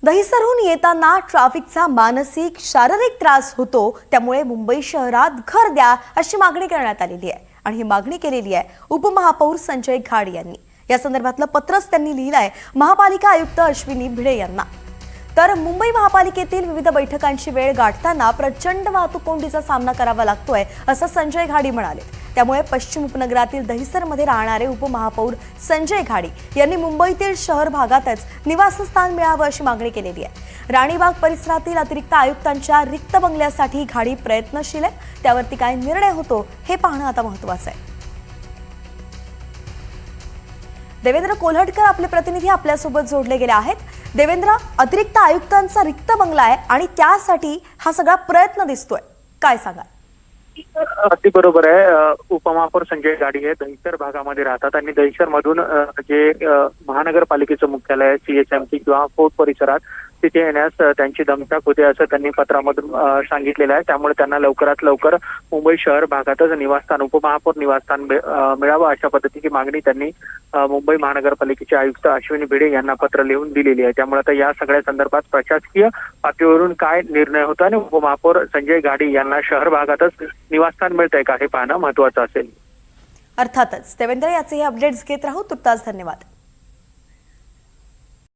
दहिसरहून येताना ट्रॅफिकचा मानसिक शारीरिक त्रास होतो, त्यामुळे मुंबई शहरात घर द्या अशी मागणी करण्यात आलेली आहे आणि ही मागणी केलेली आहे उपमहापौर संजय घाड यांनी। या संदर्भातलं पत्रच त्यांनी लिहिलं आहे महापालिका आयुक्त अश्विनी भिडे यांना। तर मुंबई महापालिकेतील विविध बैठकांची वेळ गाठताना प्रचंड वाहतूक कोंडीचा सामना करावा लागतोय असं संजय घाडी म्हणाले। त्यामुळे पश्चिम उपनगरातील दहिसरमध्ये राहणारे उपमहापौर संजय घाडी यांनी मुंबईतील शहर भागातच निवासस्थान मिळावं अशी मागणी केलेली आहे। राणीबाग परिसरातील अतिरिक्त आयुक्तांच्या रिक्त बंगल्यासाठी घाडी प्रयत्नशील आहे, त्यावरती काय निर्णय होतो हे पाहणं आता महत्त्वाचं आहे। देवेंद्र कोल्हटकर आपले प्रतिनिधी आपल्यासोबत जोडले गेले आहेत। देवेंद्र, अतिरिक्त आयुक्तांचा रिक्त बंगला आहे आणि त्यासाठी हा सगळा प्रयत्न दिसतोय, काय सांगा? अगदी बरोबर आहे। उपमहापौर संजय घाडी हे दहिसर भागामध्ये राहतात आणि दहिसर मधून जे महानगरपालिकेचं मुख्यालय CHMT किंवा फोर्ट परिसरात तिथे येण्यास त्यांची दमछाक होते असं त्यांनी पत्रामधून सांगितलेलं आहे। त्यामुळे त्यांना लवकरात लवकर मुंबई शहर भागातच निवासस्थान उपमहापौर निवासस्थान मिळावं अशा पद्धतीची मागणी त्यांनी मुंबई महानगरपालिकेचे आयुक्त अश्विनी भिडे यांना पत्र लिहून दिलेली आहे। त्यामुळे आता या सगळ्या संदर्भात प्रशासकीय पातळीवरून काय निर्णय होतो आणि उपमहापौर संजय घाडी यांना शहर भागातच निवासस्थान मिळतंय का हे पाहणं महत्त्वाचं असेल। अर्थातच देवेंद्र, याचे अपडेट्स घेत राहू। तुर्तास धन्यवाद।